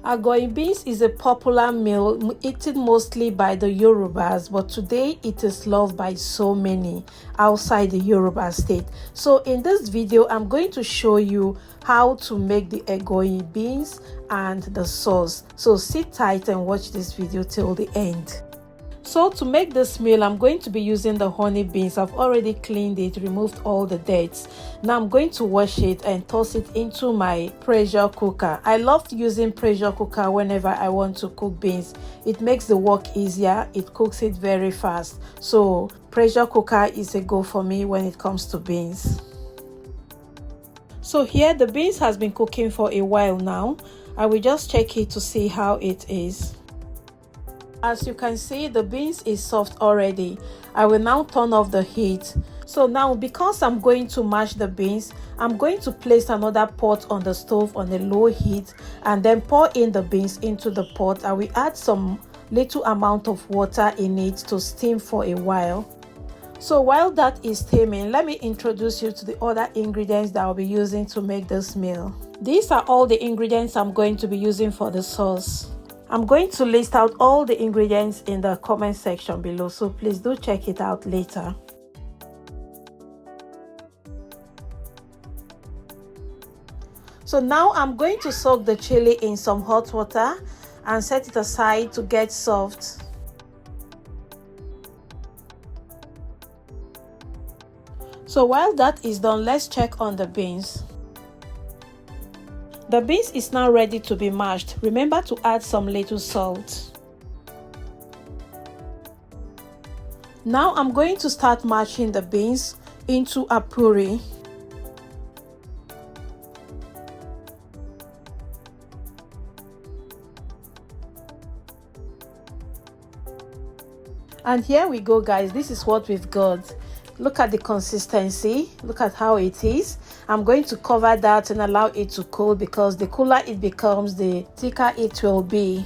Agoyin beans is a popular meal eaten mostly by the Yorubas, but today it is loved by so many outside the Yoruba state. So in this video, I'm going to show you how to make the Agoyin beans and the sauce. So sit tight and watch this video till the end. So to make this meal, I'm going to be using the honey beans. I've already cleaned it, removed all the dirt. Now I'm going to wash it and toss it into my pressure cooker. I love using pressure cooker whenever I want to cook beans. It makes the work easier. It cooks it very fast. So pressure cooker is a go for me when it comes to beans. So here the beans has been cooking for a while now. I will just check it to see how it is. As you can see, the beans is soft already. I will now turn off the heat. So now, because I'm going to mash the beans, I'm going to place another pot on the stove on a low heat and then pour in the beans into the pot. I will add some little amount of water in it to steam for a while. So while that is steaming, let me introduce you to the other ingredients that I'll be using to make this meal. These are all the ingredients I'm going to be using for the sauce. I'm going to list out all the ingredients in the comment section below, so please do check it out later. So now I'm going to soak the chili in some hot water and set it aside to get soft. So while that is done, let's check on the beans. The beans is now ready to be mashed. Remember to add some little salt. Now I'm going to start mashing the beans into a puree. And here we go, guys. This is what we've got. Look at the consistency. Look at how it is. I'm going to cover that and allow it to cool, because the cooler it becomes, the thicker it will be.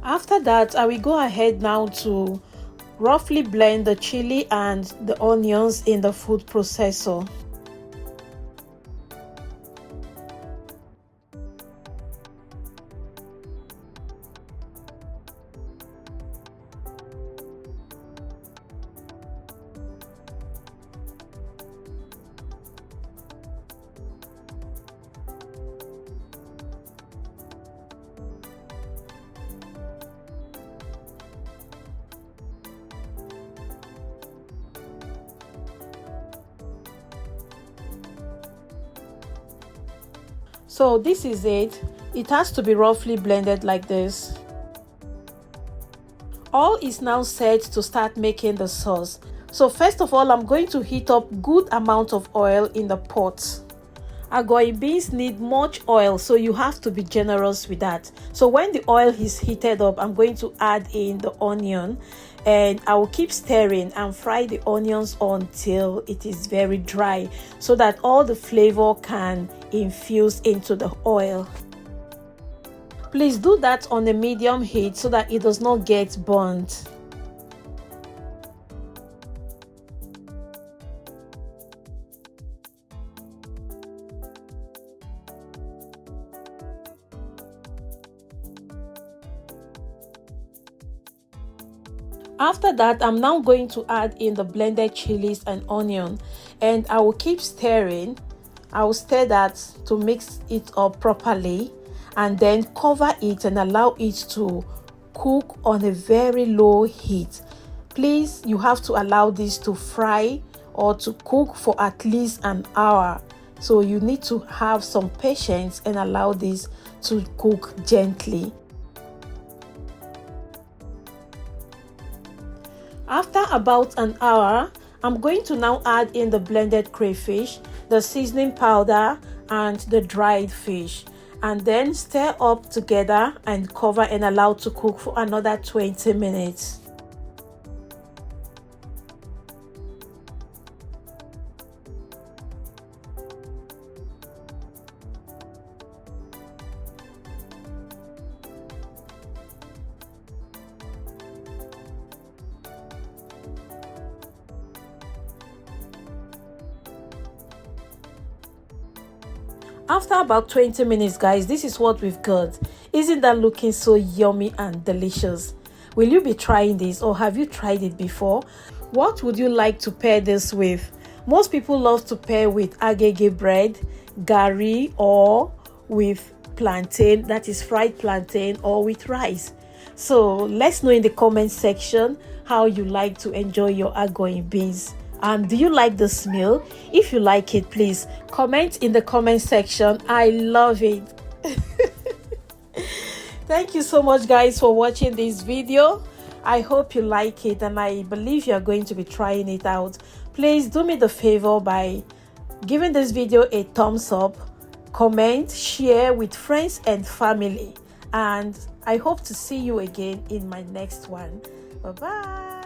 After that, I will go ahead now to roughly blend the chili and the onions in the food processor. So this is it. It has to be roughly blended like this. All is now set to start making the sauce. So first of all, I'm going to heat up good amount of oil in the pot. Agoyin beans need much oil, so you have to be generous with that. So when the oil is heated up, I'm going to add in the onion and I will keep stirring and fry the onions until it is very dry, so that all the flavor can infuse into the oil. Please do that on a medium heat so that it does not get burnt. After that, I'm now going to add in the blended chilies and onion, and I will keep stirring. I will stir that to mix it up properly and then cover it and allow it to cook on a very low heat. Please, you have to allow this to fry or to cook for at least an hour. So you need to have some patience and allow this to cook gently. After about an hour, I'm going to now add in the blended crayfish, the seasoning powder and the dried fish, and then stir up together and cover and allow to cook for another 20 minutes. After about 20 minutes, guys, this is what we've got. Isn't that looking so yummy and delicious? Will you be trying this, or have you tried it before? What would you like to pair this with? Most people love to pair with agege bread, garri, or with plantain, that is fried plantain, or with rice. So let's know in the comment section how you like to enjoy your Agoyin beans. Do you like this meal? If you like it, please comment in the comment section. I love it. Thank you so much, guys, for watching this video. I hope you like it, and I believe you are going to be trying it out. Please do me the favor by giving this video a thumbs up, comment, share with friends and family, and I hope to see you again in my next one. Bye bye.